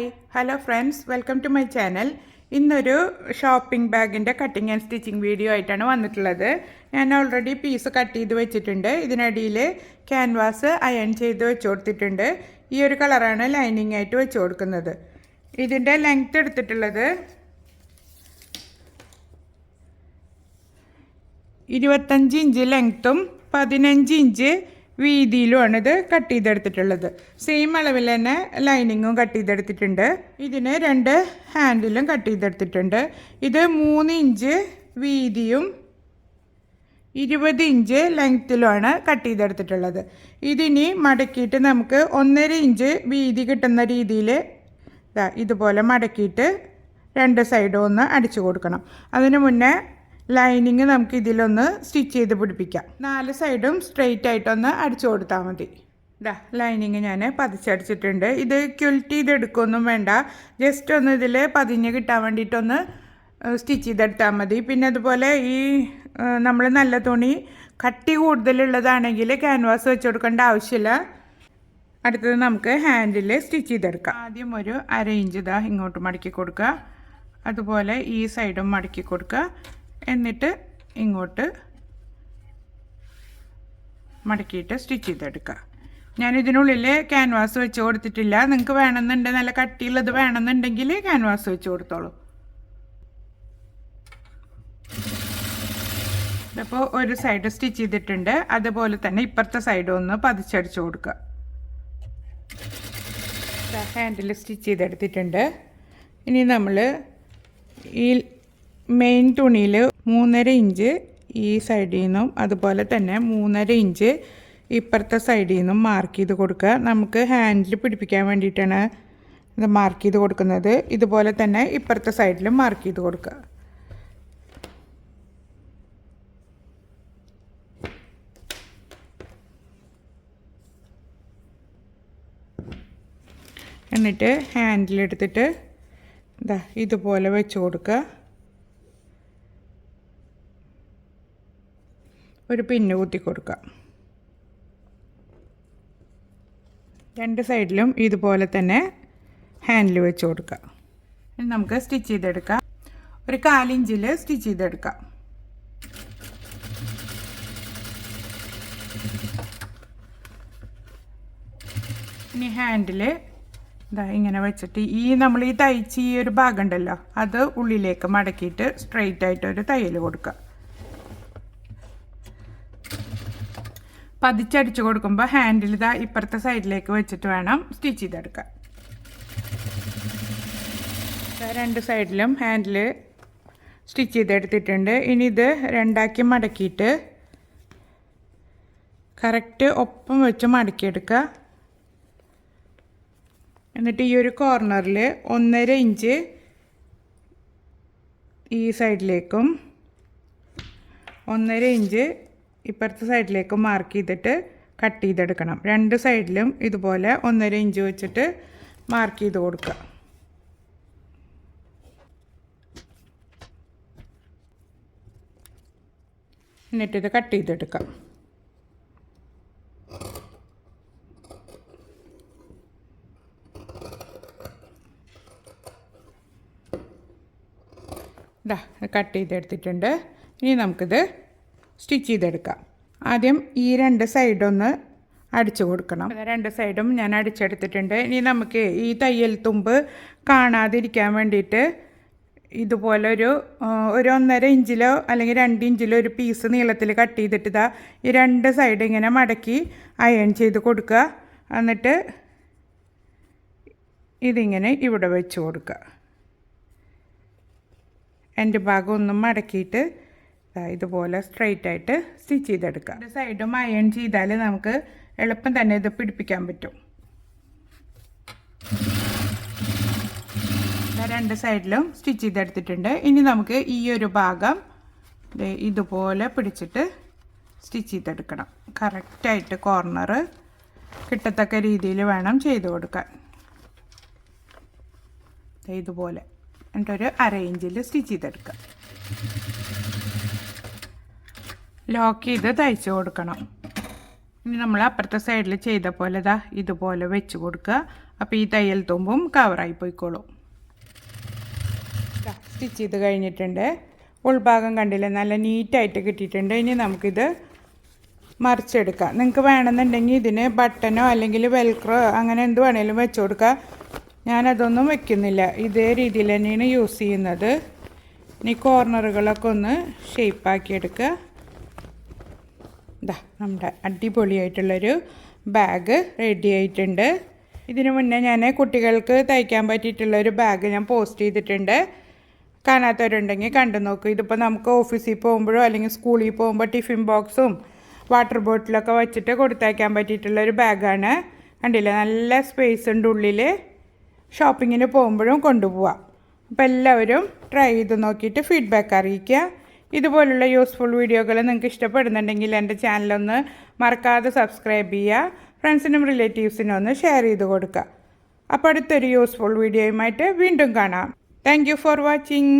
Hi hello friends, welcome to my channel. ഇന്നൊരു shopping ബാഗിൻ്റെ cutting and stitching video ആയിട്ടാണ് വന്നിട്ടുള്ളത്. ഞാൻ ഓൾറെഡി പീസ് കട്ട് ചെയ്ത് വെച്ചിട്ടുണ്ട്. ഇതിനടിയിൽ ക്യാൻവാസ് അയൺ ചെയ്ത് വെച്ച് കൊടുത്തിട്ടുണ്ട്. ഈ ഒരു കളറാണ് ലൈനിങ് ആയിട്ട് വെച്ച് കൊടുക്കുന്നത്. ഇതിൻ്റെ ലെങ്ത് എടുത്തിട്ടുള്ളത് 25 ഇഞ്ച് ലെങ്ത്തും 15 ഇഞ്ച് വീതിയിലുമാണ് ഇത് കട്ട് ചെയ്തെടുത്തിട്ടുള്ളത്. സെയിം അളവിൽ തന്നെ ലൈനിങ്ങും കട്ട് ചെയ്തെടുത്തിട്ടുണ്ട്. ഇതിന് 2 ഹാൻഡിലും കട്ട് ചെയ്തെടുത്തിട്ടുണ്ട്. ഇത് 3 ഇഞ്ച് വീതിയും 20 ഇഞ്ച് ലെങ്ത്തിലുമാണ് കട്ട് ചെയ്തെടുത്തിട്ടുള്ളത്. ഇതിനി മടക്കിയിട്ട് നമുക്ക് 1.5 ഇഞ്ച് വീതി കിട്ടുന്ന രീതിയിൽ ഇതുപോലെ മടക്കിയിട്ട് 2 സൈഡും ഒന്ന് അടിച്ചു കൊടുക്കണം. അതിന് മുന്നേ ലൈനിങ് നമുക്ക് ഇതിലൊന്ന് സ്റ്റിച്ച് ചെയ്ത് പിടിപ്പിക്കാം. 4 സൈഡും സ്ട്രെയിറ്റ് ആയിട്ടൊന്ന് അടിച്ചു കൊടുത്താൽ മതി. ലൈനിങ് ഞാൻ പതിച്ചടിച്ചിട്ടുണ്ട്. ഇത് ക്വിൽറ്റ് ചെയ്തെടുക്കുകയൊന്നും വേണ്ട, ജസ്റ്റ് ഒന്ന് ഇതിൽ പതിഞ്ഞ് കിട്ടാൻ വേണ്ടിയിട്ടൊന്ന് സ്റ്റിച്ച് ചെയ്തെടുത്താൽ മതി. പിന്നെ അതുപോലെ ഈ നമ്മൾ നല്ല തുണി കട്ടി കൂടുതലുള്ളതാണെങ്കിൽ ക്യാൻവാസ് വെച്ച് കൊടുക്കേണ്ട ആവശ്യമില്ല. അടുത്തത് നമുക്ക് ഹാൻഡിൽ സ്റ്റിച്ച് ചെയ്തെടുക്കാം. ആദ്യം ഒരു 1/2 ഇഞ്ച് ഇങ്ങോട്ട് മടക്കി കൊടുക്കുക. അതുപോലെ ഈ സൈഡും മടക്കി കൊടുക്കുക. എന്നിട്ട് ഇങ്ങോട്ട് മടക്കിയിട്ട് സ്റ്റിച്ച് ചെയ്തെടുക്കുക. ഞാനിതിനുള്ളിൽ ക്യാൻവാസ് വെച്ച് കൊടുത്തിട്ടില്ല. നിങ്ങൾക്ക് വേണമെന്നുണ്ടെങ്കിൽ നല്ല കട്ടിയുള്ളത് വേണമെന്നുണ്ടെങ്കിൽ ക്യാൻവാസ് വെച്ച് കൊടുത്തോളൂ. ഇതിപ്പോൾ ഒരു സൈഡ് സ്റ്റിച്ച് ചെയ്തിട്ടുണ്ട്. അതുപോലെ തന്നെ ഇപ്പുറത്തെ സൈഡ് ഒന്ന് പതിച്ചടിച്ച് കൊടുക്കുക. ഹാൻഡിൽ സ്റ്റിച്ച് ചെയ്തെടുത്തിട്ടുണ്ട്. ഇനി നമ്മൾ ഈ മെയിൻ തുണിയിൽ 3.5 ഇഞ്ച് ഈ സൈഡിൽ നിന്നും അതുപോലെ തന്നെ 3.5 ഇഞ്ച് ഇപ്പുറത്തെ സൈഡിൽ നിന്നും മാർക്ക് ചെയ്ത് കൊടുക്കുക. നമുക്ക് ഹാൻഡിൽ പിടിപ്പിക്കാൻ വേണ്ടിയിട്ടാണ് ഇത് മാർക്ക് ചെയ്ത് കൊടുക്കുന്നത്. ഇതുപോലെ തന്നെ ഇപ്പുറത്തെ സൈഡിലും മാർക്ക് ചെയ്ത് കൊടുക്കുക. എന്നിട്ട് ഹാൻഡിലെടുത്തിട്ട് ഇതുപോലെ വെച്ച് കൊടുക്കുക. ഒരു പിന്ന് കുത്തി കൊടുക്കുക. 2 സൈഡിലും ഇതുപോലെ തന്നെ ഹാൻഡിൽ വെച്ച് കൊടുക്കുക. നമുക്ക് സ്റ്റിച്ച് ചെയ്തെടുക്കാം. ഒരു 1/4 ഇഞ്ചിൽ സ്റ്റിച്ച് ചെയ്തെടുക്കാം. ഇനി ഹാൻഡിൽ ഇങ്ങനെ വെച്ചിട്ട് നമ്മൾ ഈ തയ്ച്ച് ഈ ഒരു ഭാഗം ഉണ്ടല്ലോ അത് ഉള്ളിലേക്ക് മടക്കിയിട്ട് സ്ട്രെയിറ്റ് ആയിട്ടൊരു തയ്യൽ കൊടുക്കുക. പതിച്ചടിച്ച് കൊടുക്കുമ്പോൾ ഹാൻഡിൽ ഇപ്പുറത്തെ സൈഡിലേക്ക് വെച്ചിട്ട് വേണം സ്റ്റിച്ച് ചെയ്തെടുക്കാൻ. 2 സൈഡിലും ഹാൻഡിൽ സ്റ്റിച്ച് ചെയ്തെടുത്തിട്ടുണ്ട്. ഇനി ഇത് 2ആക്കി മടക്കിയിട്ട് കറക്റ്റ് ഒപ്പം വെച്ച് മടക്കിയെടുക്കുക. എന്നിട്ട് ഈ ഒരു കോർണറിൽ 1.5 ഇഞ്ച് ഈ സൈഡിലേക്കും 1.5 ഇഞ്ച് ഇപ്പുറത്തെ സൈഡിലേക്കും മാർക്ക് ചെയ്തിട്ട് കട്ട് ചെയ്തെടുക്കണം. 2 സൈഡിലും ഇതുപോലെ 1.5 ഇഞ്ച് വെച്ചിട്ട് മാർക്ക് ചെയ്ത് കൊടുക്കുക. എന്നിട്ടിത് കട്ട് ചെയ്തെടുക്കാം. കട്ട് ചെയ്തെടുത്തിട്ടുണ്ട്. ഇനി നമുക്കിത് സ്റ്റിച്ച് ചെയ്തെടുക്കാം. ആദ്യം ഈ 2 സൈഡൊന്ന് അടിച്ചു കൊടുക്കണം. 2 സൈഡും ഞാൻ അടിച്ചെടുത്തിട്ടുണ്ട്. ഇനി നമുക്ക് ഈ തയ്യൽ തുമ്പ് കാണാതിരിക്കാൻ വേണ്ടിയിട്ട് ഇതുപോലെ ഒരു 1.5 ഇഞ്ചിലോ അല്ലെങ്കിൽ 2 ഇഞ്ചിലോ ഒരു പീസ് നീളത്തിൽ കട്ട് ചെയ്തിട്ട് ഈ 2 സൈഡ് ഇങ്ങനെ മടക്കി അയൺ ചെയ്ത് കൊടുക്കുക. എന്നിട്ട് ഇതിങ്ങനെ ഇവിടെ വെച്ച് കൊടുക്കുക. എൻ്റെ ഭാഗം ഒന്നും മടക്കിയിട്ട് ഇതുപോലെ സ്ട്രെയിറ്റ് ആയിട്ട് സ്റ്റിച്ച് ചെയ്തെടുക്കുക. 2 സൈഡും അയൺ ചെയ്താൽ നമുക്ക് എളുപ്പം തന്നെ ഇത് പിടിപ്പിക്കാൻ പറ്റും. 2 സൈഡിലും സ്റ്റിച്ച് ചെയ്തെടുത്തിട്ടുണ്ട്. ഇനി നമുക്ക് ഈ ഒരു ഭാഗം ഇതുപോലെ പിടിച്ചിട്ട് സ്റ്റിച്ച് ചെയ്തെടുക്കണം. കറക്റ്റായിട്ട് കോർണർ കിട്ടത്തക്ക രീതിയിൽ വേണം ചെയ്ത് കൊടുക്കാൻ. ഇതുപോലെ എന്നിട്ടൊരു 1/2 ഇഞ്ചിൽ സ്റ്റിച്ച് ചെയ്തെടുക്കുക. ലോക്ക് ചെയ്ത് തയ്ച്ച് കൊടുക്കണം. ഇനി നമ്മൾ അപ്പുറത്തെ സൈഡിൽ ചെയ്ത പോലെ ഇതുപോലെ വെച്ച് കൊടുക്കുക. അപ്പോൾ ഈ തയ്യൽ തുമ്പും കവറായി പോയിക്കോളും. സ്റ്റിച്ച് ചെയ്ത് കഴിഞ്ഞിട്ടുണ്ട്. ഉൾഭാഗം കണ്ടില്ലേ, നല്ല നീറ്റായിട്ട് കിട്ടിയിട്ടുണ്ട്. ഇനി നമുക്കിത് മറിച്ചെടുക്കാം. നിങ്ങൾക്ക് വേണമെന്നുണ്ടെങ്കിൽ ഇതിന് ബട്ടനോ അല്ലെങ്കിൽ വെൽക്രോ അങ്ങനെ എന്ത് വേണേലും വെച്ച് കൊടുക്കുക. ഞാനതൊന്നും വെക്കുന്നില്ല, ഇതേ രീതിയിൽ തന്നെയാണ് യൂസ് ചെയ്യുന്നത്. ഇനി കോർണറുകളൊക്കെ ഒന്ന് ഷേപ്പാക്കിയെടുക്കുക. ഇതാ നമ്മുടെ അടിപൊളിയായിട്ടുള്ളൊരു ബാഗ് റെഡി ആയിട്ടുണ്ട്. ഇതിനു മുന്നേ ഞാൻ കുട്ടികൾക്ക് തയ്ക്കാൻ പറ്റിയിട്ടുള്ളൊരു ബാഗ് ഞാൻ പോസ്റ്റ് ചെയ്തിട്ടുണ്ട്. കാണാത്തവരുണ്ടെങ്കിൽ കണ്ടു നോക്കൂ. ഇതിപ്പോൾ നമുക്ക് ഓഫീസിൽ പോകുമ്പോഴോ അല്ലെങ്കിൽ സ്കൂളിൽ പോകുമ്പോൾ ടിഫിൻ ബോക്സും വാട്ടർ ബോട്ടിലൊക്കെ വെച്ചിട്ട് കൊടുത്തയക്കാൻ പറ്റിയിട്ടുള്ളൊരു ബാഗാണ്. കണ്ടില്ലേ, നല്ല സ്പേസ് ഉണ്ട് ഉള്ളിൽ. ഷോപ്പിങ്ങിന് പോകുമ്പോഴും കൊണ്ടുപോവാം. അപ്പോൾ എല്ലാവരും ട്രൈ ചെയ്ത് നോക്കിയിട്ട് ഫീഡ്ബാക്ക് അറിയിക്കുക. ഇതുപോലുള്ള യൂസ്ഫുൾ വീഡിയോകൾ നിങ്ങൾക്ക് ഇഷ്ടപ്പെടുന്നുണ്ടെങ്കിൽ എൻ്റെ ചാനലൊന്ന് മറക്കാതെ സബ്സ്ക്രൈബ് ചെയ്യുക. ഫ്രണ്ട്സിനും റിലേറ്റീവ്സിനും ഒന്ന് ഷെയർ ചെയ്ത് കൊടുക്കുക. അപ്പോൾ അടുത്തൊരു യൂസ്ഫുൾ വീഡിയോയുമായിട്ട് വീണ്ടും കാണാം. Thank you for watching.